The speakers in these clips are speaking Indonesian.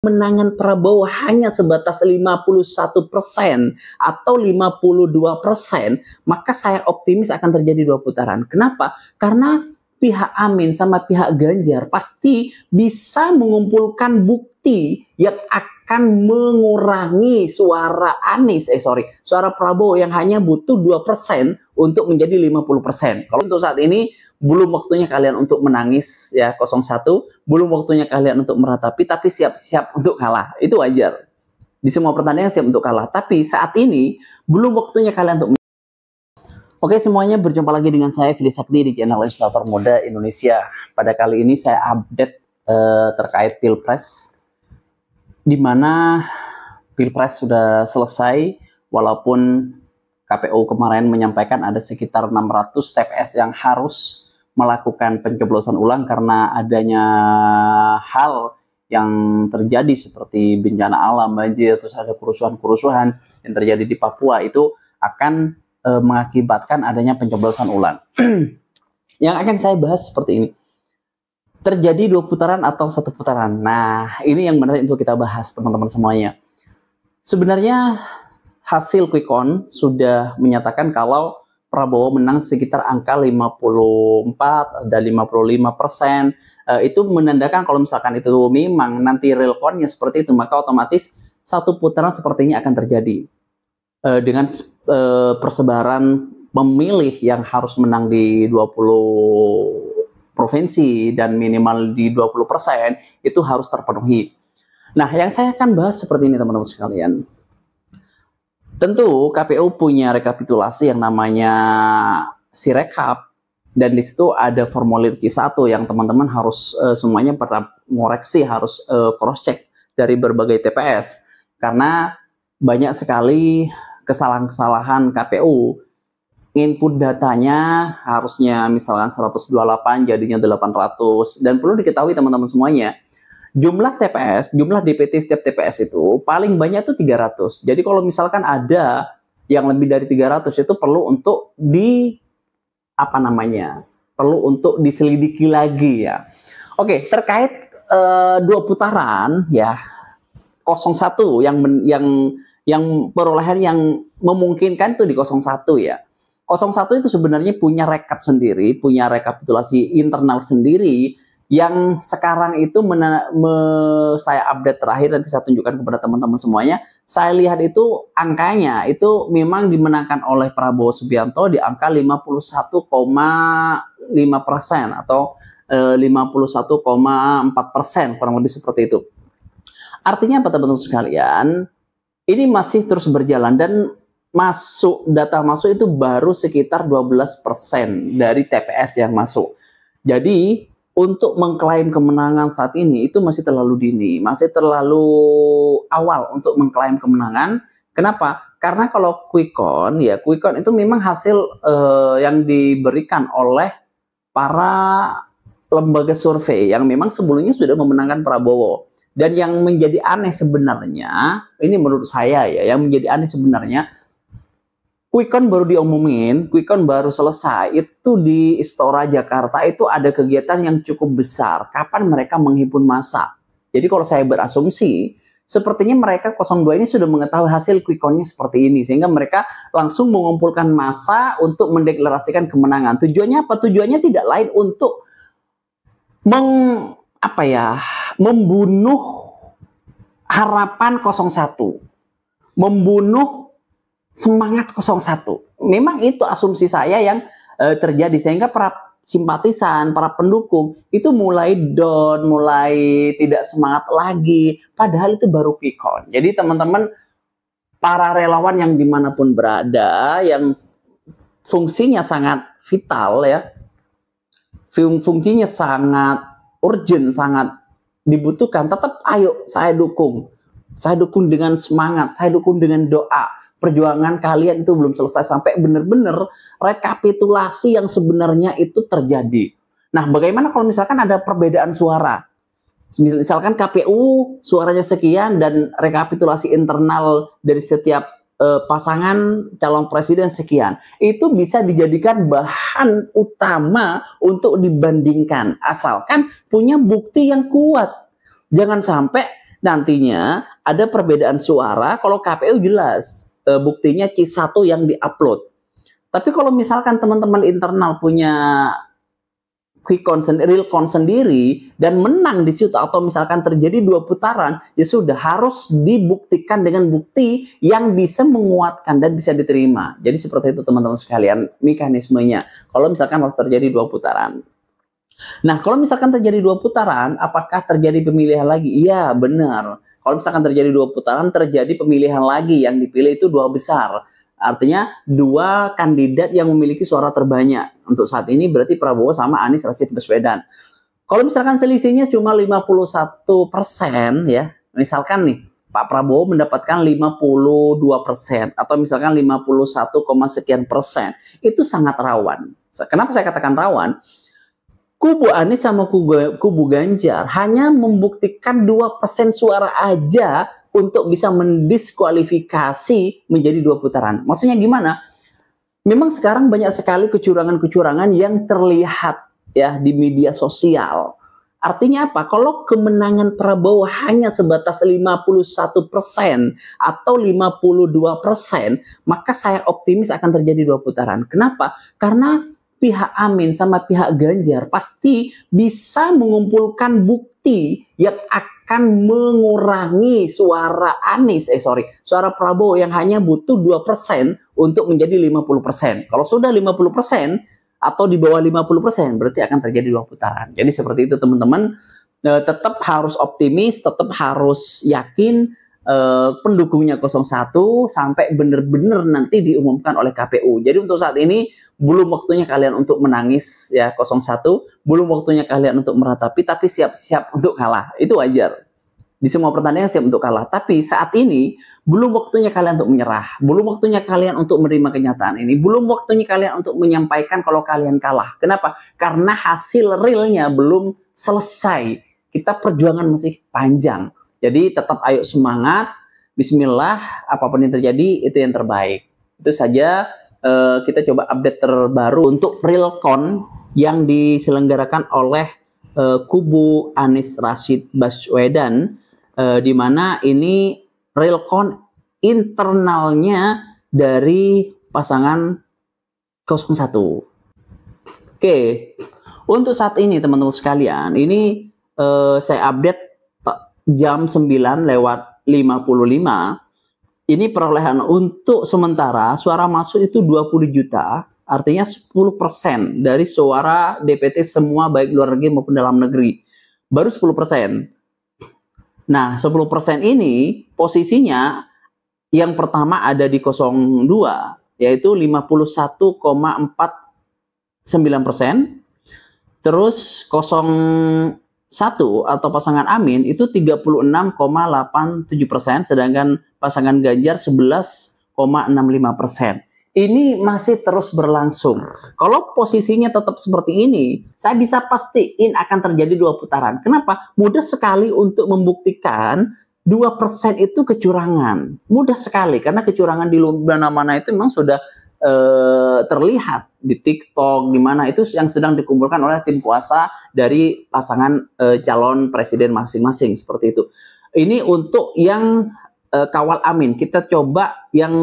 kemenangan Prabowo hanya sebatas 51% atau 52%, maka saya optimis akan terjadi 2 putaran. Kenapa? Karena pihak Amin sama pihak Ganjar pasti bisa mengumpulkan bukti yang akan mengurangi suara suara Prabowo yang hanya butuh 2% untuk menjadi 50%. Kalau untuk saat ini belum waktunya kalian untuk menangis ya 01, belum waktunya kalian untuk meratapi, tapi siap-siap untuk kalah. Itu wajar. Di semua pertandingan siap untuk kalah, tapi saat ini belum waktunya kalian untuk. Oke semuanya, berjumpa lagi dengan saya Fili Sakti di channel Inspirator Muda Indonesia. Pada kali ini saya update terkait Pilpres, di mana Pilpres sudah selesai, walaupun KPU kemarin menyampaikan ada sekitar 600 TPS yang harus melakukan pencoblosan ulang karena adanya hal yang terjadi seperti bencana alam, banjir, terus ada kerusuhan-kerusuhan yang terjadi di Papua, itu akan mengakibatkan adanya pencoblosan ulang. Yang akan saya bahas seperti ini. Terjadi 2 putaran atau 1 putaran. Nah, ini yang menarik untuk kita bahas teman-teman semuanya. Sebenarnya hasil quick count sudah menyatakan kalau Prabowo menang sekitar angka 54 dan 55%. Itu menandakan kalau misalkan itu memang nanti real count-nya seperti itu, maka otomatis 1 putaran sepertinya akan terjadi. Dengan persebaran pemilih yang harus menang di 20 provinsi dan minimal di 20%, itu harus terpenuhi. Nah, yang saya akan bahas seperti ini teman-teman sekalian. Tentu KPU punya rekapitulasi yang namanya Sirekap, dan di situ ada formulir C1 yang teman-teman harus semuanya pernah ngoreksi, harus cross check dari berbagai TPS, karena banyak sekali kesalahan-kesalahan KPU. Input datanya harusnya misalkan 128 jadinya 800, dan perlu diketahui teman-teman semuanya, jumlah TPS, jumlah DPT setiap TPS itu paling banyak itu 300. Jadi kalau misalkan ada yang lebih dari 300 itu perlu untuk perlu untuk diselidiki lagi ya. Oke, terkait 2 putaran ya, 01 yang perolehan yang memungkinkan itu di 01 ya. 01 itu sebenarnya punya rekap sendiri, punya rekapitulasi internal sendiri, yang sekarang itu saya update terakhir, nanti saya tunjukkan kepada teman-teman semuanya. Saya lihat itu angkanya itu memang dimenangkan oleh Prabowo Subianto di angka 51,5% atau 51,4%, kurang lebih seperti itu. Artinya apa teman-teman sekalian? Ini masih terus berjalan, dan data masuk itu baru sekitar 12% dari TPS yang masuk. Jadi untuk mengklaim kemenangan saat ini itu masih terlalu dini, masih terlalu awal untuk mengklaim kemenangan. Kenapa? Karena kalau quick count itu memang hasil yang diberikan oleh para lembaga survei yang memang sebelumnya sudah memenangkan Prabowo. Dan yang menjadi aneh sebenarnya, ini menurut saya ya, yang menjadi aneh sebenarnya, quick count baru diumumin, quick count baru selesai, itu di Istora Jakarta itu ada kegiatan yang cukup besar. Kapan mereka menghimpun massa? Jadi kalau saya berasumsi, sepertinya mereka 02 ini sudah mengetahui hasil quick count-nya seperti ini, sehingga mereka langsung mengumpulkan massa untuk mendeklarasikan kemenangan. Tujuannya apa? Tujuannya tidak lain untuk membunuh harapan 01, membunuh semangat 01. Memang itu asumsi saya yang terjadi, sehingga para simpatisan, para pendukung itu mulai down, mulai tidak semangat lagi, padahal itu baru quick count. Jadi teman-teman, para relawan yang dimanapun berada, yang fungsinya sangat vital ya, fungsinya sangat urgent, sangat dibutuhkan, tetap ayo saya dukung dengan semangat, saya dukung dengan doa. Perjuangan kalian itu belum selesai sampai benar-benar rekapitulasi yang sebenarnya itu terjadi. Nah, bagaimana kalau misalkan ada perbedaan suara? Misalkan KPU suaranya sekian dan rekapitulasi internal dari setiap pasangan calon presiden sekian. Itu bisa dijadikan bahan utama untuk dibandingkan, asalkan punya bukti yang kuat. Jangan sampai nantinya ada perbedaan suara kalau KPU jelas buktinya C1 yang diupload. Tapi kalau misalkan teman-teman internal punya quick count, real count sendiri dan menang di situ atau misalkan terjadi 2 putaran, ya sudah harus dibuktikan dengan bukti yang bisa menguatkan dan bisa diterima. Jadi seperti itu teman-teman sekalian mekanismenya. Kalau misalkan harus terjadi 2 putaran. Nah, kalau misalkan terjadi 2 putaran, apakah terjadi pemilihan lagi? Iya, benar. Kalau misalkan terjadi 2 putaran, terjadi pemilihan lagi. Yang dipilih itu 2 besar. Artinya 2 kandidat yang memiliki suara terbanyak. Untuk saat ini berarti Prabowo sama Anies Rashid Baswedan. Kalau misalkan selisihnya cuma 51% ya, misalkan nih, Pak Prabowo mendapatkan 52% atau misalkan 51, sekian persen, itu sangat rawan. Kenapa saya katakan rawan? Kubu Anies sama kubu Ganjar hanya membuktikan 2% suara aja untuk bisa mendiskualifikasi menjadi 2 putaran. Maksudnya gimana? Memang sekarang banyak sekali kecurangan-kecurangan yang terlihat ya di media sosial. Artinya apa? Kalau kemenangan Prabowo hanya sebatas 51% atau 52%, maka saya optimis akan terjadi 2 putaran. Kenapa? Karena pihak Amin sama pihak Ganjar pasti bisa mengumpulkan bukti yang akan mengurangi suara suara Prabowo yang hanya butuh 2% untuk menjadi 50%. Kalau sudah 50% atau di bawah 50%, berarti akan terjadi 2 putaran. Jadi seperti itu teman-teman, tetap harus optimis, tetap harus yakin pendukungnya 01 sampai benar-benar nanti diumumkan oleh KPU. Jadi untuk saat ini belum waktunya kalian untuk menangis ya 01, belum waktunya kalian untuk meratapi, tapi siap-siap untuk kalah. Itu wajar. Di semua pertandingan siap untuk kalah. Tapi saat ini belum waktunya kalian untuk menyerah, belum waktunya kalian untuk menerima kenyataan ini, belum waktunya kalian untuk menyampaikan kalau kalian kalah. Kenapa? Karena hasil realnya belum selesai. Kita perjuangan masih panjang. Jadi tetap ayo semangat, bismillah, apapun yang terjadi itu yang terbaik. Itu saja kita coba update terbaru untuk real count yang diselenggarakan oleh kubu Anies Rashid Baswedan, di mana ini real count internalnya dari pasangan 01. Oke, untuk saat ini teman-teman sekalian, ini saya update jam 9:55, ini perolehan untuk sementara suara masuk itu 20 juta, artinya 10% dari suara DPT semua baik luar negeri maupun dalam negeri. Baru 10%. Nah, 10% ini posisinya yang pertama ada di 02, yaitu 51,49%. Terus 01 atau pasangan Amin itu 36,87%, sedangkan pasangan Ganjar 11,65%. Ini masih terus berlangsung. Kalau posisinya tetap seperti ini, saya bisa pastiin akan terjadi 2 putaran. Kenapa? Mudah sekali untuk membuktikan 2% itu kecurangan. Mudah sekali, karena kecurangan di mana-mana itu memang sudah terlihat di TikTok, di mana itu yang sedang dikumpulkan oleh tim kuasa dari pasangan calon presiden masing-masing, seperti itu. Ini untuk yang kawal Amin. Kita coba yang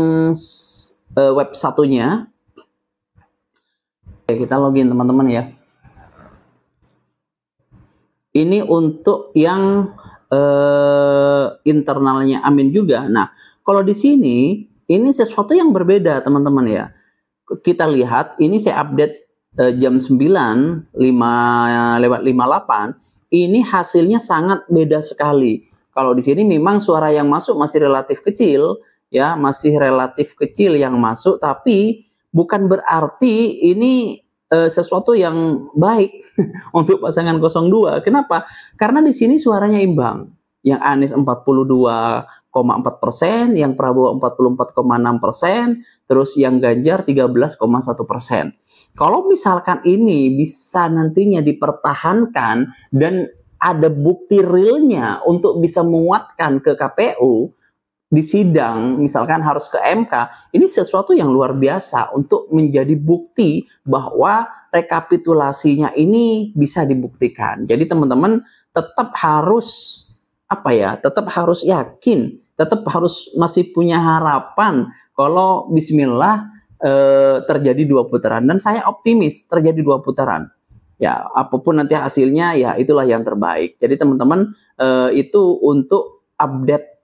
web satunya. Oke, kita login teman-teman ya. Ini untuk yang internalnya Amin juga. Nah, kalau di sini ini sesuatu yang berbeda teman-teman ya. Kita lihat, ini saya update jam 9:58. Ini hasilnya sangat beda sekali. Kalau di sini memang suara yang masuk masih relatif kecil, ya, masih relatif kecil yang masuk, tapi bukan berarti ini sesuatu yang baik untuk pasangan 02. Kenapa? Karena di sini suaranya imbang. Yang Anies 42,4%, yang Prabowo 44,6%, terus yang Ganjar 13,1%. Kalau misalkan ini bisa nantinya dipertahankan dan ada bukti realnya untuk bisa menguatkan ke KPU di sidang, misalkan harus ke MK, ini sesuatu yang luar biasa untuk menjadi bukti bahwa rekapitulasinya ini bisa dibuktikan. Jadi teman-teman tetap harus apa ya, tetap harus yakin, tetap harus masih punya harapan kalau Bismillah terjadi 2 putaran, dan saya optimis terjadi 2 putaran. Ya, apapun nanti hasilnya, ya itulah yang terbaik. Jadi teman-teman, itu untuk update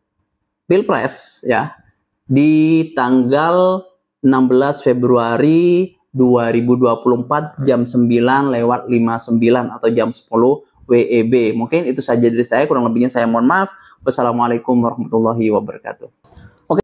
Pilpres ya di tanggal 16 Februari 2024 jam 9:59 atau jam 10 WEB. Mungkin itu saja dari saya, kurang lebihnya saya mohon maaf. Wassalamualaikum warahmatullahi wabarakatuh.